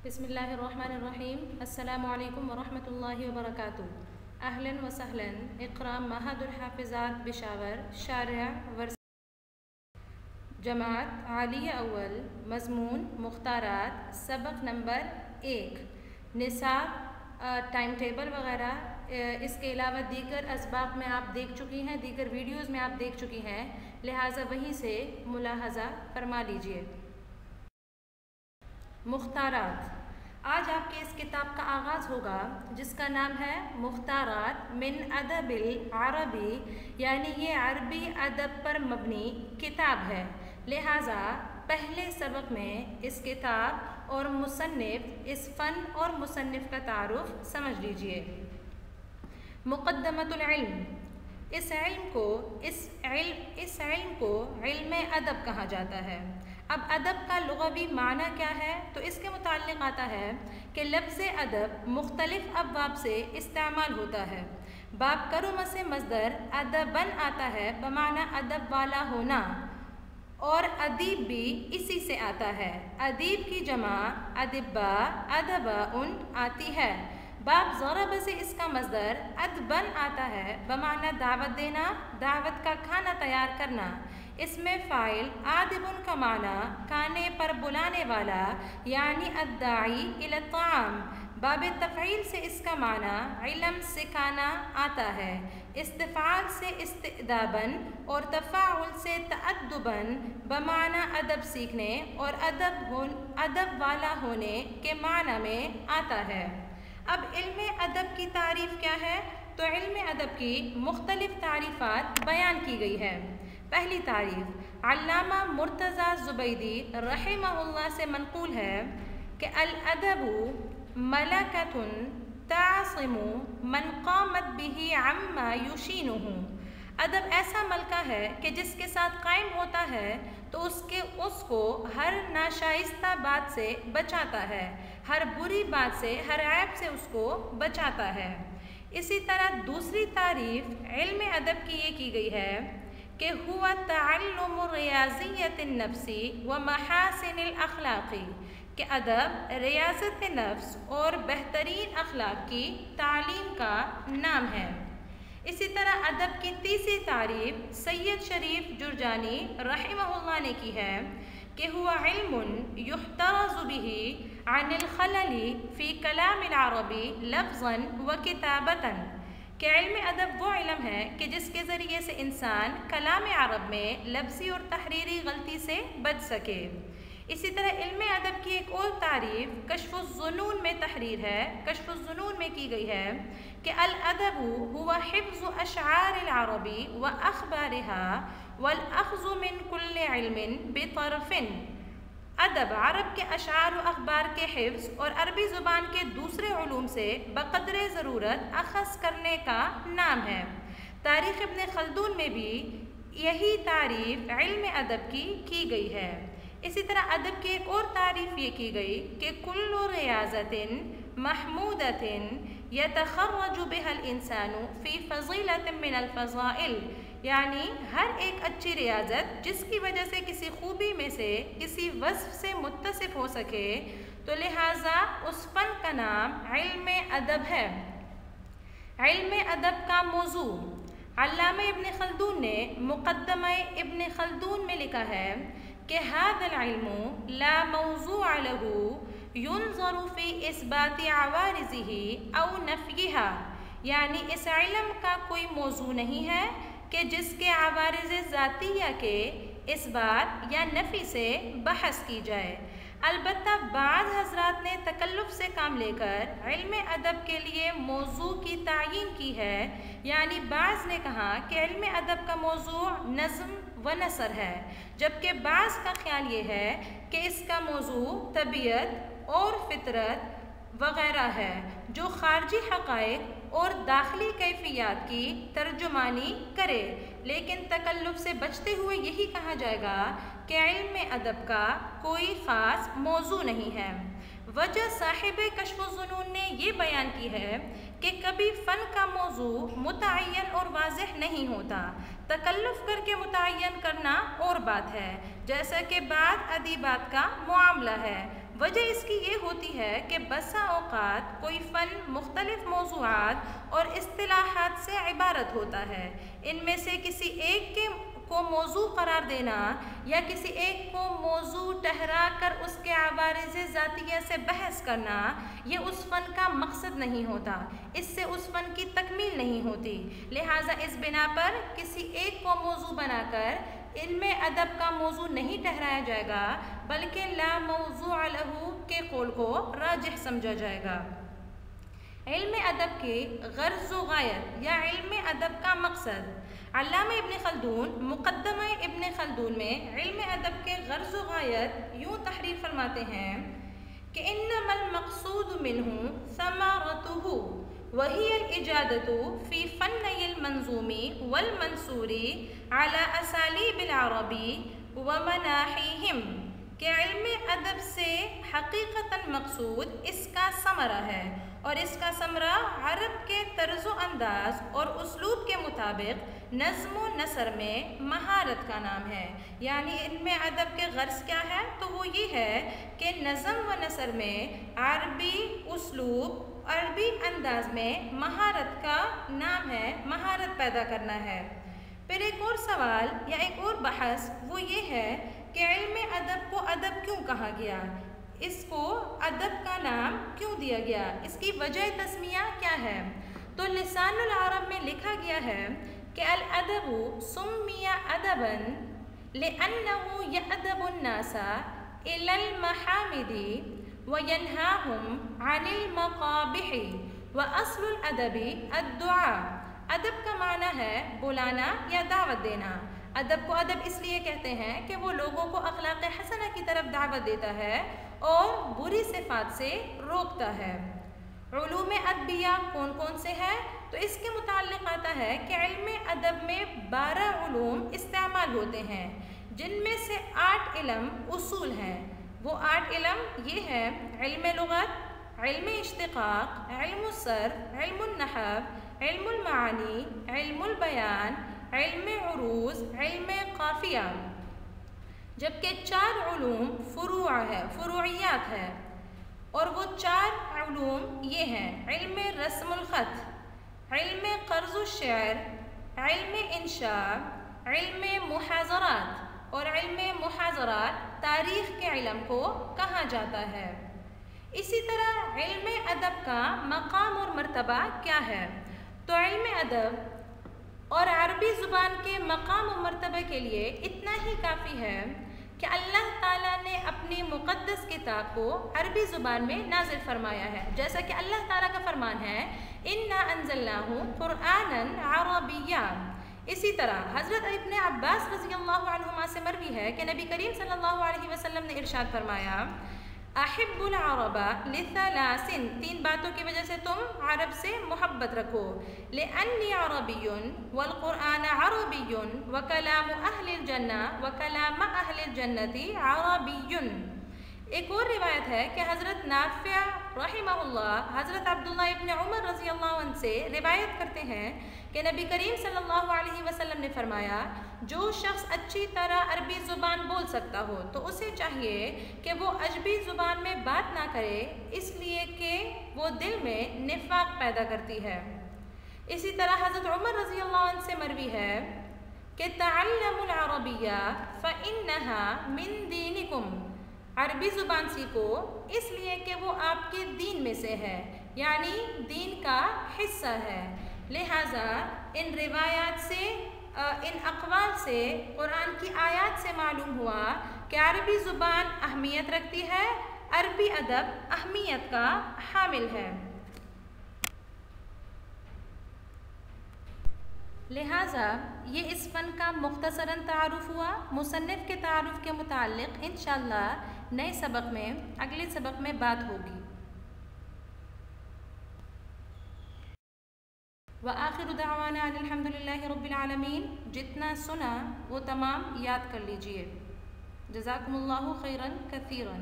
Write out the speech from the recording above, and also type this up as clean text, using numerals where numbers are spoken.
بسم الله الرحمن الرحيم. السلام عليكم ورحمة الله وبركاته. أهلا وسهلا. اقرأ معهد الحافظات بشاور شارع ورس جماعت عالیہ اول مضمون مختارات سبق نمبر 1 نصاب ٹائم ٹیبل وغیرہ اس کے علاوہ دیگر اسباق میں آپ دیکھ چکی ہیں، دیگر ویڈیوز میں آپ دیکھ چکی ہیں، لہٰذا وہیں سے ملاحظہ فرما لیجئے۔ مختارات، آج آپ کے اس کتاب کا آغاز ہوگا جس کا نام ہے مختارات من ادب العربی، یعنی یہ عربی ادب پر مبنی کتاب ہے، لہٰذا پہلے سبق میں اس کتاب اور مصنف، اس فن اور مصنف کا تعارف سمجھ لیجئے۔ مقدمۃ العلم، اس علم کو علم ادب کہا جاتا ہے۔ اب ادب کا لغوی معنی کیا ہے تو اس کے متعلق آتا ہے کہ لفظ ادب مختلف ابواب سے استعمال ہوتا ہے۔ باب کرم سے مصدر ادبن آتا ہے بمعنی ادب والا ہونا، اور ادیب بھی اسی سے آتا ہے۔ ادیب کی جمع ادبا ادباءن آتی ہے۔ باب ضرب سے اس کا مصدر ادبن آتا ہے بمعنی دعوت دینا، دعوت کا کھانا تیار کرنا۔ اس میں فاعل آدبن کا معنی کھانے پر بلانے والا، یعنی الداعی الی الطعام۔ باب تفعیل سے اس کا معنی علم سکھانا آتا ہے۔ استفعال سے استئداباً اور تفاعل سے تأدباً بمعنی ادب سیکھنے اور ادب والا ہونے کے معنی میں آتا ہے۔ اب علم ادب کی تعریف کیا ہے تو علم ادب کی مختلف تعریفات بیان کی گئی ہے۔ پہلی تعریف علامہ مرتضیٰ زبیدی رحمہ اللہ سے منقول ہے کہ الادب ملکۃ تعصم من قامت به عما یشینہ۔ ادب ایسا ملکہ ہے کہ جس کے ساتھ قائم ہوتا ہے تو اس کو ہر ناشائستہ بات سے بچاتا ہے، ہر بری بات سے، ہر عیب سے اس کو بچاتا ہے۔ اسی طرح دوسری تعریف علم ادب کی یہ کی گئی ہے کہ ہوا تعلم ریاضیت النفس و محاسن الاخلاق، کہ ادب ریاضت نفس اور بہترین اخلاق کی تعلیم کا نام ہے۔ اسی طرح ادب کی تیسری تعریف سید شریف جرجانی رحمہ اللہ نے کی ہے کہ ہوا علم یحترز به عن الخلل فی کلام العربی لفظا و کتابتا، کہ علم ادب وہ علم ہے کہ جس کے ذریعے سے انسان کلام عرب میں لفظی اور تحریری غلطی سے بچ سکے۔ اسی طرح علم ادب کی ایک اور تعریف کشف الظنون میں تحریر ہے، کشف الظنون میں کی گئی ہے کہ الادب هو حفظ اشعار العربی و اخبارها والاخذ من كل علم بطرف۔ ادب عرب کے اشعار و اخبار کے حفظ اور عربی زبان کے دوسرے علوم سے بقدر ضرورت اخذ کرنے کا نام ہے۔ تاریخ ابن خلدون میں بھی یہی تعریف علم ادب کی گئی ہے۔ اسی طرح ادب کی ایک اور تعریف یہ کی گئی کہ کل ریاضت محمودۃ یتخرج بها الانسان فی فضیلۃ من الفضائل، یعنی ہر ایک اچھی ریاضت جس کی وجہ سے کسی خوبی میں سے کسی وصف سے متصف ہو سکے تو لہٰذا اس فن کا نام علم ادب ہے۔ علم ادب کا موضوع علامہ ابن خلدون نے مقدمہ ابن خلدون میں لکھا ہے کہ هذا العلم لا موضوع له ينظر في اثبات عوارضه او نفيها، یعنی اس علم کا کوئی موضوع نہیں ہے کہ جس کے عوارض ذاتیہ کے اثبات یا نفی سے بحث کی جائے۔ البتہ بعض حضرات نے تکلف سے کام لے کر علم ادب کے لیے موضوع کی تعیین کی ہے، یعنی بعض نے کہا کہ علم ادب کا موضوع نظم و نثر ہے، جبکہ بعض کا خیال یہ ہے کہ اس کا موضوع طبیعت اور فطرت وغیرہ ہے جو خارجی حقائق اور داخلی کیفیات کی ترجمانی کرے، لیکن تکلف سے بچتے ہوئے یہی کہا جائے گا کہ علم ادب کا کوئی خاص موضوع نہیں ہے۔ وجہ صاحب کشف الظنون نے یہ بیان کی ہے کہ کبھی فن کا موضوع متعین اور واضح نہیں ہوتا، تکلف کر کے متعین کرنا اور بات ہے، جیسا کہ بعض ادیبات کا معاملہ ہے۔ وجہ اس کی یہ ہوتی ہے کہ بسا اوقات کوئی فن مختلف موضوعات اور اصطلاحات سے عبارت ہوتا ہے، ان میں سے کسی ایک کو موضوع قرار دینا یا کسی ایک کو موضوع ٹھہرا کر اس کے عوارض ذاتیہ سے بحث کرنا یہ اس فن کا مقصد نہیں ہوتا، اس سے اس فن کی تکمیل نہیں ہوتی۔ لہٰذا اس بنا پر کسی ایک کو موضوع بنا کر علم ادب کا موضوع نہیں ٹھہرایا جائے گا بلکہ لا موضوع لہ کے قول کو راجح سمجھا جائے گا۔ علم ادب کے غرض و غایت یا علم ادب کا مقصد، علامہ ابن خلدون مقدمہ ابن خلدون میں علم ادب کے غرض و غایت یوں تحریر فرماتے ہیں کہ انما المقصود منہ ثمرتہ وہی الاجادۃ فی فنی المنظوم والمنثور علی اسالیب العرب ومناحیہم، کہ علم ادب سے حقیقتاً مقصود اس کا ثمرہ ہے اور اس کا ثمرہ عرب کے طرز و انداز اور اسلوب کے مطابق نظم و نثر میں مہارت کا نام ہے۔ یعنی علم ادب کے غرض کیا ہے؟ تو وہ یہ ہے کہ نظم و نثر میں عربی اسلوب، عربی انداز میں مہارت کا نام ہے، مہارت پیدا کرنا ہے۔ پھر ایک اور سوال یا ایک اور بحث وہ یہ ہے کہ علم ادب کو ادب کیوں کہا گیا، اس کو ادب کا نام کیوں دیا گیا، اس کی وجہ تسمیہ کیا ہے؟ تو لسان العرب میں لکھا گیا ہے کہ الادب سمی ادبا لأنه يأدب الناس إلى المحامد وينهاهم عن المقابح وأصل الادب الدعاء۔ ادب کا معنی ہے بلانا یا دعوت دینا۔ ادب کو ادب اس لیے کہتے ہیں کہ وہ لوگوں کو اخلاق حسنہ کی طرف دعوت دیتا ہے اور بری صفات سے روکتا ہے۔ علوم ادبیہ کون کون سے ہیں؟ تو اس کے متعلق آتا ہے کہ علم ادب میں 12 علوم استعمال ہوتے ہیں، جن میں سے 8 علم اصول ہیں۔ وہ 8 علم یہ ہیں: علم لغت، علم اشتقاق، علم الصرف، علم النحو، علم المعانی، علم البیان، علم عروض، علم قافیہ۔ جبکہ 4 علوم فروعیات ہے، اور وہ 4 علوم یہ ہیں: علم رسم الخط، علم قرض الشعر، علم انشاء، علم محاضرات، اور علم محاضرات تاریخ کے علم کو کہا جاتا ہے۔ اسی طرح علم ادب کا مقام اور مرتبہ کیا ہے؟ تو علم ادب اور عربی زبان کے مقام و مرتبہ کے لیے اتنا ہی کافی ہے کہ اللہ تعالیٰ نے اپنی مقدس کتاب کو عربی زبان میں نازل فرمایا ہے، جیسا کہ اللہ تعالیٰ کا فرمان ہے اِنَّا أَنزَلْنَاهُ قُرْآنًا عَرَبِيًّا۔ اسی طرح حضرت ابن عباس رضی اللہ عنہما سے مروی ہے کہ نبی کریم صلی اللہ علیہ وسلم نے ارشاد فرمایا احب العرب لثلاث، 3 باتوں کی وجہ سے تم عرب سے محبت رکھو: لأنی عربی والقرآن عربی وکلام اہل الجنہ وکلام اہل الجنۃ عربی۔ ایک اور روایت ہے کہ حضرت نافع رحمہ اللہ حضرت عبداللہ ابن عمر رضی اللہ عنہ سے روایت کرتے ہیں کہ نبی کریم صلی اللہ علیہ وسلم نے فرمایا جو شخص اچھی طرح عربی زبان بول سکتا ہو تو اسے چاہیے کہ وہ عجمی زبان میں بات نہ کرے، اس لیے کہ وہ دل میں نفاق پیدا کرتی ہے۔ اسی طرح حضرت عمر رضی اللہ عنہ سے مروی ہے کہ تعلموا العربیہ فإنها من دینکم، عربی زبان سیکھو اس لیے کہ وہ آپ کے دین میں سے ہے، یعنی دین کا حصہ ہے۔ لہٰذا ان روایات سے، ان اقوال سے، قرآن کی آیات سے معلوم ہوا کہ عربی زبان اہمیت رکھتی ہے، عربی ادب اہمیت کا حامل ہے۔ لہٰذا یہ اس فن کا مختصراً تعارف ہوا۔ مصنف کے تعارف کے متعلق انشاءاللہ نئے سبق میں، اگلے سبق میں بات ہوگی۔ وآخر دعوانا ان الحمدللہ رب العالمین۔ جتنا سنا وہ تمام یاد کر لیجئے۔ جزاکم اللہ خیراً کثیراً۔